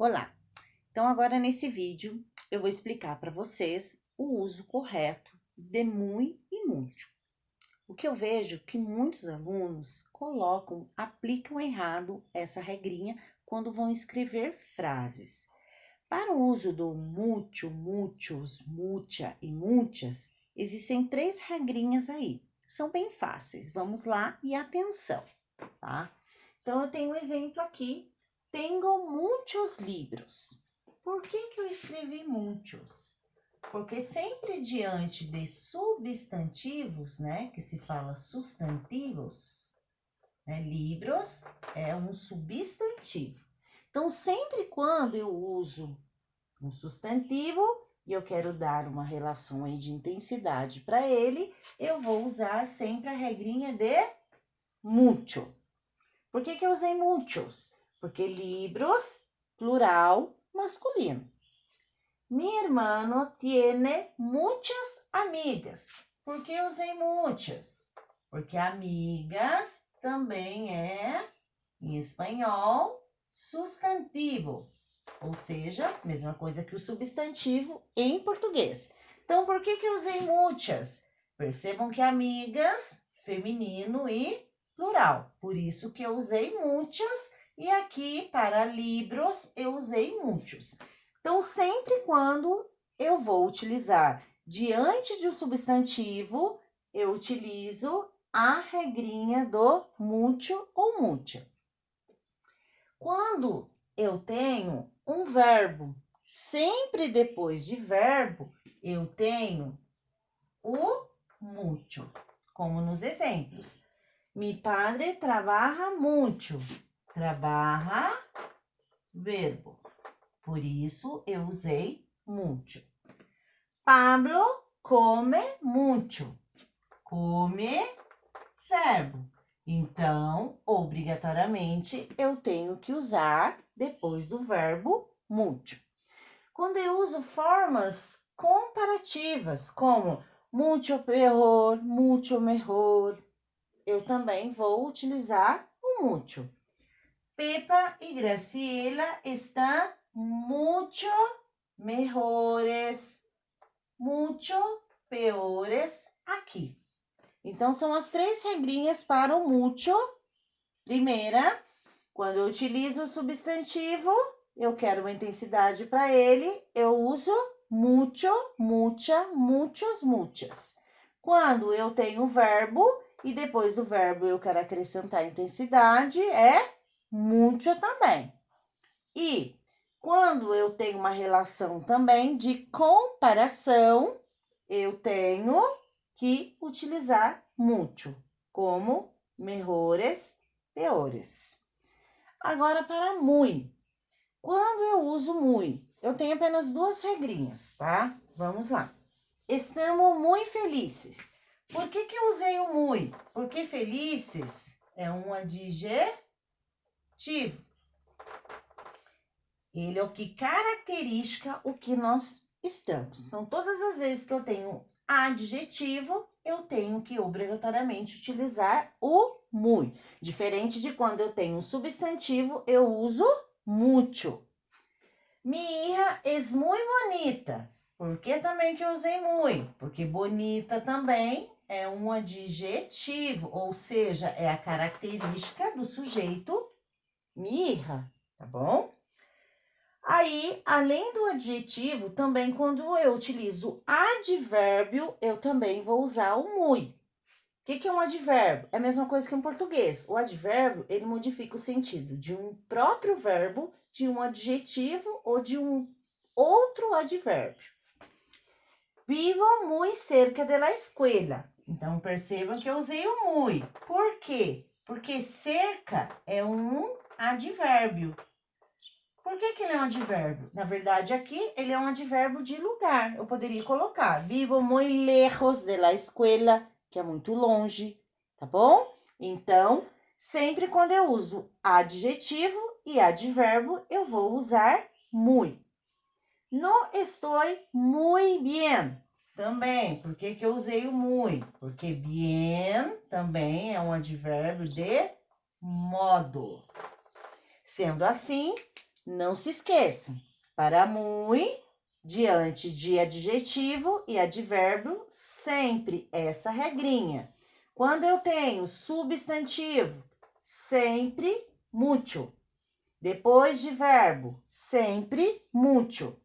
Olá! Então, agora nesse vídeo, eu vou explicar para vocês o uso correto de muy e mucho. O que eu vejo que muitos alunos aplicam errado essa regrinha quando vão escrever frases. Para o uso do mucho, muchos, mucha e muchas, existem 3 regrinhas aí. São bem fáceis. Vamos lá e atenção, tá? Então, eu tenho um exemplo aqui. Tenho muitos livros. Por que eu escrevi muitos? Porque sempre diante de substantivos, né, que se fala substantivos, né, livros é um substantivo. Então, sempre quando eu uso um substantivo e eu quero dar uma relação aí de intensidade para ele, eu vou usar sempre a regrinha de mucho. Por que eu usei muchos? Porque libros, plural, masculino. Mi hermano tiene muchas amigas. Por que usei muchas? Porque amigas também é, em espanhol, substantivo. Ou seja, mesma coisa que o substantivo em português. Então, por que eu usei muchas? Percebam que amigas, feminino e plural. Por isso que eu usei muchas e aqui para livros eu usei muchos. Então, sempre quando eu vou utilizar diante de um substantivo, eu utilizo a regrinha do mucho ou mucha. Quando eu tenho um verbo, sempre depois de verbo, eu tenho o mucho, como nos exemplos. Mi padre trabaja mucho. Trabaja, verbo. Por isso, eu usei mucho. Pablo come mucho. Come, verbo. Então, obrigatoriamente, eu tenho que usar depois do verbo mucho. Quando eu uso formas comparativas, como mucho peor, mucho mejor, eu também vou utilizar o mucho. Pepa e Graciela estão mucho mejores, mucho peores aqui. Então, são as 3 regrinhas para o mucho. Primeira, quando eu utilizo o substantivo, eu quero uma intensidade para ele, eu uso mucho, mucha, muchos, muchas. Quando eu tenho o verbo e depois do verbo eu quero acrescentar intensidade, é mucho também. E quando eu tenho uma relação também de comparação, eu tenho que utilizar mucho, como mejores, peores. Agora, para muy. Quando eu uso muy, eu tenho apenas 2 regrinhas, tá? Vamos lá. Estamos muito felizes. Por que eu usei o muy? Porque felizes é um adjetivo. Ele é o que caracteriza o que nós estamos. Então, todas as vezes que eu tenho adjetivo, eu tenho que obrigatoriamente utilizar o muy. Diferente de quando eu tenho um substantivo, eu uso mucho. Mi hija es muy bonita. Por que também que eu usei muy? Porque bonita também é um adjetivo, ou seja, é a característica do sujeito mi hija, tá bom? Aí, além do adjetivo, também quando eu utilizo advérbio, eu também vou usar o muy. O que é um advérbio? É a mesma coisa que em português. O advérbio, ele modifica o sentido de um próprio verbo, de um adjetivo ou de um outro advérbio. Vivo muy cerca de la escuela. Então, percebam que eu usei o muy. Por quê? Porque cerca é um advérbio. Por que ele é um advérbio? Na verdade, aqui ele é um advérbio de lugar. Eu poderia colocar vivo muy lejos de la escuela, que é muito longe, tá bom? Então, sempre quando eu uso adjetivo e advérbio, eu vou usar muy. No estoy muy bien. Também, por que eu usei o muy? Porque bien também é um advérbio de modo. Sendo assim, Não se esqueçam, para muito, diante de adjetivo e advérbio, sempre essa regrinha. Quando eu tenho substantivo, sempre mútil. Depois de verbo, sempre mútil.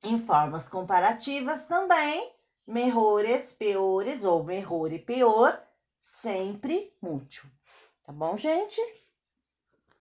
Em formas comparativas também, melhores, piores ou melhor e pior, sempre mútil. Tá bom, gente?